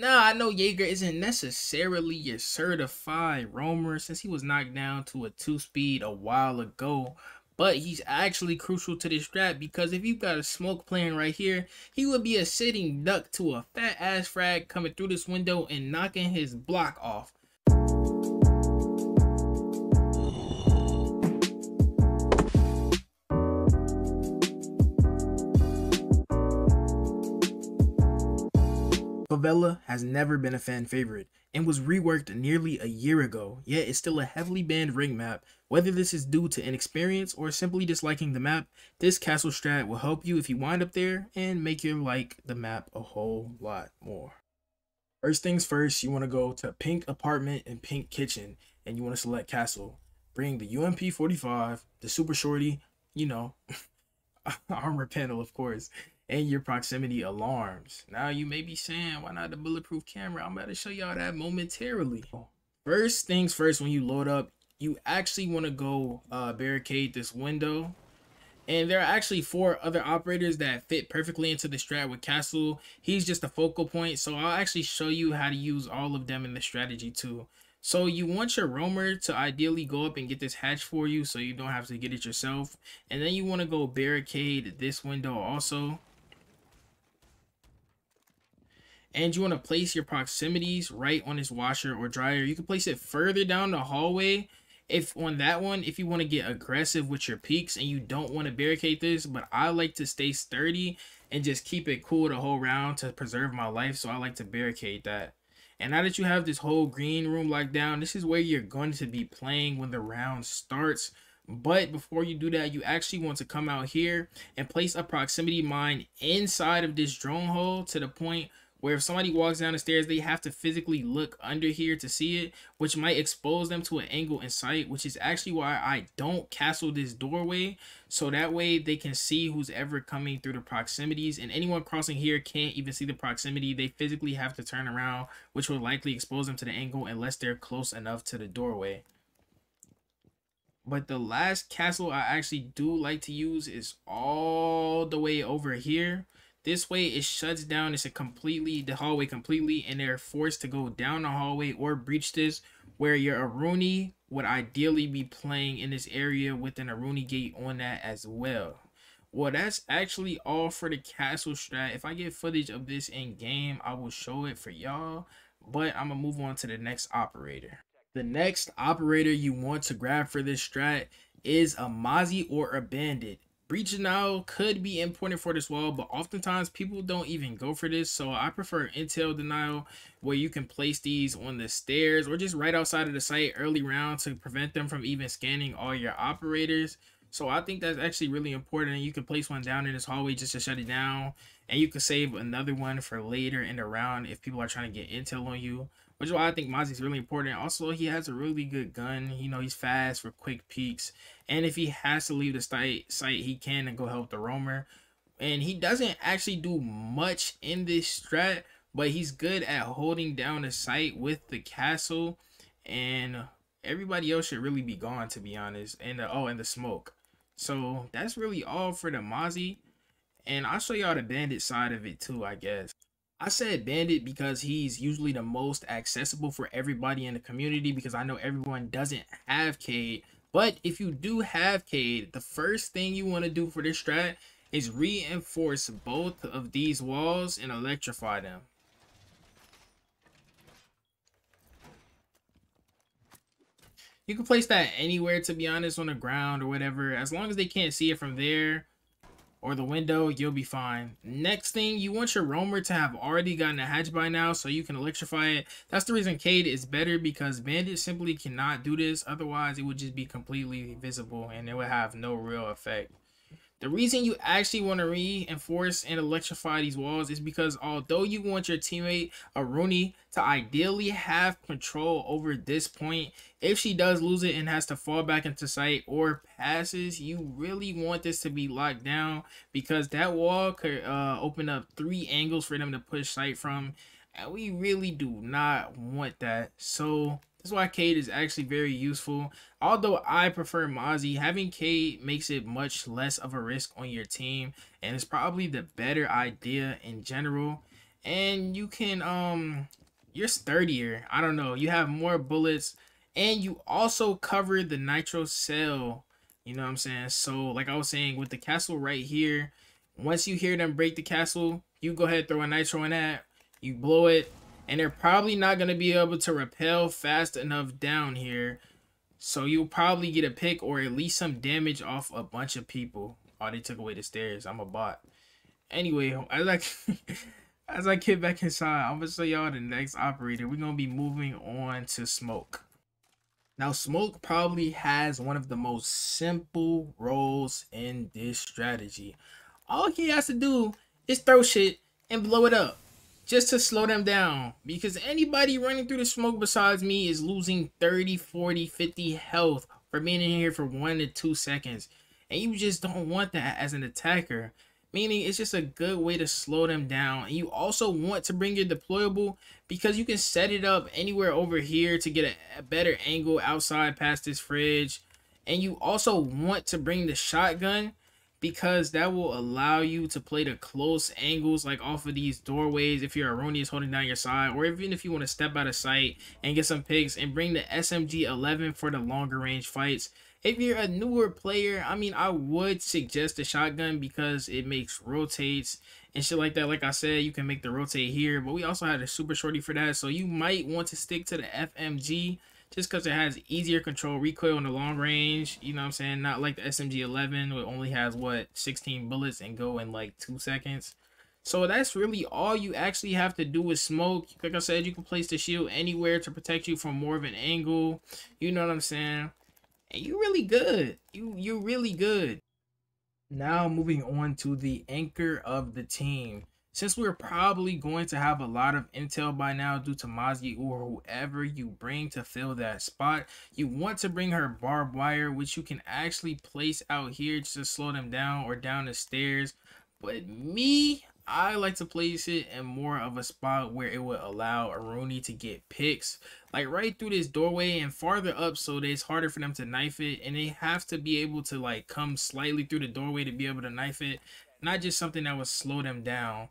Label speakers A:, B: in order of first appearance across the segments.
A: Now, I know Jaeger isn't necessarily your certified roamer since he was knocked down to a 2-speed a while ago, but he's actually crucial to this strat because if you've got a smoke playing right here, he would be a sitting duck to a fat ass frag coming through this window and knocking his block off. Favela has never been a fan favorite and was reworked nearly a year ago, yet it's still a heavily banned ring map. Whether this is due to inexperience or simply disliking the map, this castle strat will help you if you wind up there and make you like the map a whole lot more. First things first, you want to go to pink apartment and pink kitchen and you want to select castle. Bring the UMP 45, the super shorty, you know, armor panel, of course, and your proximity alarms. Now you may be saying, why not the bulletproof camera? I'm about to show y'all that momentarily. First things first, when you load up, you actually want to go barricade this window. And there are actually 4 other operators that fit perfectly into the strat with Castle. He's just a focal point, so I'll actually show you how to use all of them in the strategy too. So you want your roamer to ideally go up and get this hatch for you so you don't have to get it yourself. And then you want to go barricade this window also. And you want to place your proximities right on this washer or dryer. You can place it further down the hallway if on that one, if you want to get aggressive with your peaks and you don't want to barricade this, but I like to stay sturdy and just keep it cool the whole round to preserve my life, so I like to barricade that. And now that you have this whole green room locked down, this is where you're going to be playing when the round starts. But before you do that, you actually want to come out here and place a proximity mine inside of this drone hole to the point where if somebody walks down the stairs, they have to physically look under here to see it, which might expose them to an angle in sight, which is actually why I don't castle this doorway, so that way they can see who's ever coming through the proximities, and anyone crossing here can't even see the proximity. They physically have to turn around, which will likely expose them to the angle unless they're close enough to the doorway. But the last castle I actually do like to use is all the way over here. This way it shuts down the hallway completely, and they're forced to go down the hallway or breach this, where your Aruni would ideally be playing in this area with an Aruni gate on that as well. Well, that's actually all for the castle strat. If I get footage of this in game, I will show it for y'all, but I'm gonna move on to the next operator. The next operator you want to grab for this strat is a Mozzie or a Bandit. Breach denial could be important for this wall, but oftentimes people don't even go for this, so I prefer intel denial, where you can place these on the stairs or just right outside of the site early round to prevent them from even scanning all your operators. So I think that's actually really important, and you can place one down in this hallway just to shut it down, and you can save another one for later in the round if people are trying to get intel on you, which is why I think Mozzie is really important. Also, he has a really good gun. You know, he's fast for quick peeks, and if he has to leave the site, he can and go help the roamer. And he doesn't actually do much in this strat, but he's good at holding down the site with the castle, and everybody else should really be gone, to be honest. And and the smoke. So that's really all for the Mozzie, and I'll show y'all the bandit side of it too, I guess. I said bandit because he's usually the most accessible for everybody in the community, because I know everyone doesn't have Cade. But if you do have Cade, the first thing you want to do for this strat is reinforce both of these walls and electrify them. You can place that anywhere, to be honest, on the ground or whatever. As long as they can't see it from there or the window, you'll be fine. Next thing, you want your roamer to have already gotten a hatch by now so you can electrify it. That's the reason Cade is better, because Bandit simply cannot do this. Otherwise, it would just be completely visible and it would have no real effect. The reason you actually want to reinforce and electrify these walls is because although you want your teammate Aruni to ideally have control over this point, if she does lose it and has to fall back into sight or passes, you really want this to be locked down, because that wall could open up 3 angles for them to push sight from, and we really do not want that. So that's why Cade is actually very useful. Although I prefer Mozzie, having Cade makes it much less of a risk on your team, and it's probably the better idea in general. and you can you're sturdier. I don't know. You have more bullets, and you also cover the nitro cell. You know what I'm saying? So like I was saying with the castle right here, once you hear them break the castle, you go ahead throw a nitro in that. You blow it, and they're probably not gonna be able to rappel fast enough down here. So you'll probably get a pick or at least some damage off a bunch of people. Oh, they took away the stairs. I'm a bot. Anyway, as I get back inside, I'm gonna show y'all the next operator. We're gonna be moving on to Smoke. Now, Smoke probably has one of the most simple roles in this strategy. All he has to do is throw shit and blow it up just to slow them down, because anybody running through the smoke besides me is losing 30, 40, 50 health for being in here for 1 to 2 seconds, and you just don't want that as an attacker, meaning it's just a good way to slow them down. And you also want to bring your deployable because you can set it up anywhere over here to get a better angle outside past this fridge. And you also want to bring the shotgun because that will allow you to play the close angles, like off of these doorways if your Aroni is holding down your side, or even if you want to step out of sight and get some picks, and bring the SMG-11 for the longer range fights. If you're a newer player, I mean, I would suggest the shotgun because it makes rotates and shit like that. Like I said, you can make the rotate here, but we also have a super shorty for that, so you might want to stick to the FMG just because it has easier control recoil in the long range. You know what I'm saying? Not like the SMG-11, which only has, what, 16 bullets and go in like 2 seconds. So that's really all you actually have to do with Smoke. Like I said, you can place the shield anywhere to protect you from more of an angle. You know what I'm saying? And you're really good. You're really good. Now moving on to the anchor of the team. Since we're probably going to have a lot of intel by now due to Mozzie or whoever you bring to fill that spot, you want to bring her barbed wire, which you can actually place out here just to slow them down or down the stairs. But me, I like to place it in more of a spot where it would allow Aroni to get picks, like right through this doorway and farther up, so that it's harder for them to knife it, and they have to be able to like come slightly through the doorway to be able to knife it, not just something that would slow them down.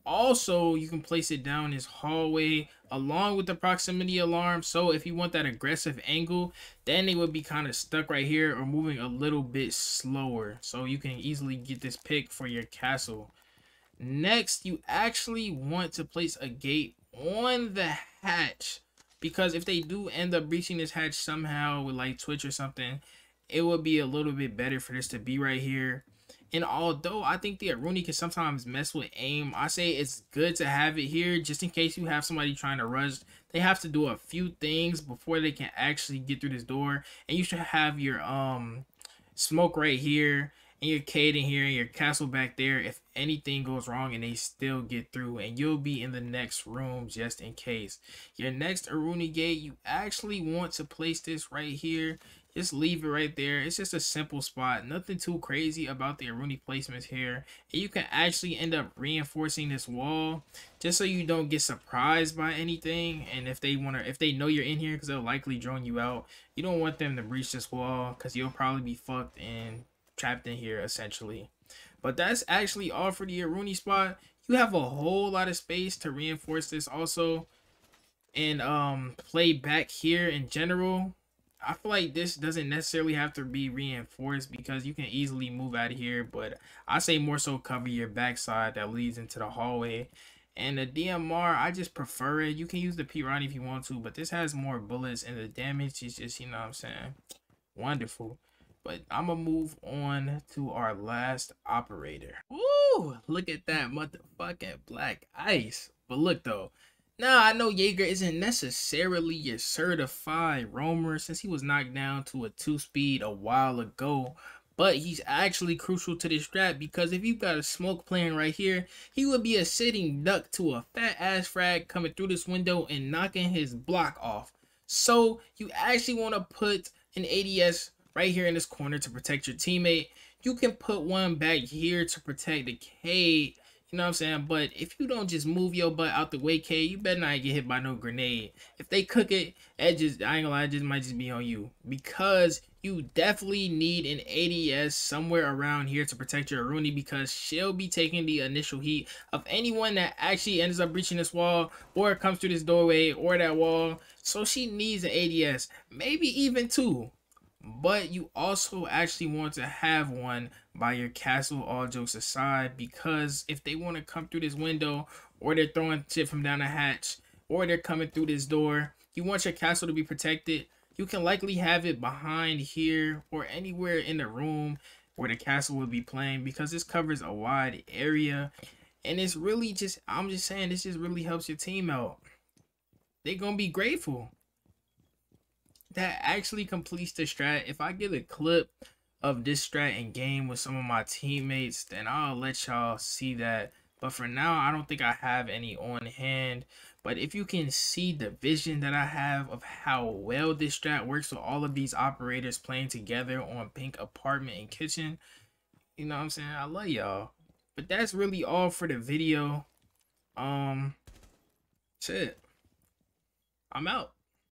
A: Also, you can place it down this hallway along with the proximity alarm, so if you want that aggressive angle, then they would be kind of stuck right here or moving a little bit slower, so you can easily get this pick for your castle. Next, you actually want to place a gate on the hatch, because if they do end up breaching this hatch somehow with like Twitch or something, it would be a little bit better for this to be right here. And although I think the Aruni can sometimes mess with aim, I say it's good to have it here just in case you have somebody trying to rush. They have to do a few things before they can actually get through this door. And you should have your Smoke right here, and your Cade in here, and your castle back there if anything goes wrong and they still get through, and you'll be in the next room just in case. Your next Aruni gate, you actually want to place this right here. Just leave it right there. It's just a simple spot. Nothing too crazy about the Aruni placements here. And you can actually end up reinforcing this wall just so you don't get surprised by anything. And if they know you're in here, because they'll likely drone you out, you don't want them to breach this wall because you'll probably be fucked and trapped in here essentially. But that's actually all for the Aruni spot. You have a whole lot of space to reinforce this also, and play back here in general. I feel like this doesn't necessarily have to be reinforced because you can easily move out of here, but I say more so cover your backside that leads into the hallway. And the DMR, I just prefer it. You can use the Pirani if you want to, but this has more bullets and the damage is just, you know what I'm saying, wonderful. But I'm gonna move on to our last operator. Woo! Look at that motherfucking black ice. But look though, now I know Jaeger isn't necessarily your certified roamer since he was knocked down to a 2-speed a while ago, but he's actually crucial to this strat because if you've got a Smoke playing right here, he would be a sitting duck to a fat ass frag coming through this window and knocking his block off. So you actually want to put an ADS right here in this corner to protect your teammate. You can put one back here to protect the Cade. You know what I'm saying? But if you don't just move your butt out the way, Cade, you better not get hit by no grenade. If they cook it, I ain't gonna lie, it just might just be on you. Because you definitely need an ADS somewhere around here to protect your Rooney, because she'll be taking the initial heat of anyone that actually ends up breaching this wall or comes through this doorway or that wall. So she needs an ADS, maybe even two. But you also actually want to have one by your castle, all jokes aside, because if they want to come through this window, or they're throwing shit from down the hatch, or they're coming through this door, you want your castle to be protected. You can likely have it behind here or anywhere in the room where the castle will be playing, because this covers a wide area. And it's really just, I'm just saying, this just really helps your team out. They're going to be grateful. That actually completes the strat. If I get a clip of this strat in game with some of my teammates, then I'll let y'all see that. But for now, I don't think I have any on hand. But if you can see the vision that I have of how well this strat works with all of these operators playing together on pink apartment and kitchen, you know what I'm saying? I love y'all. But that's really all for the video. Shit. I'm out.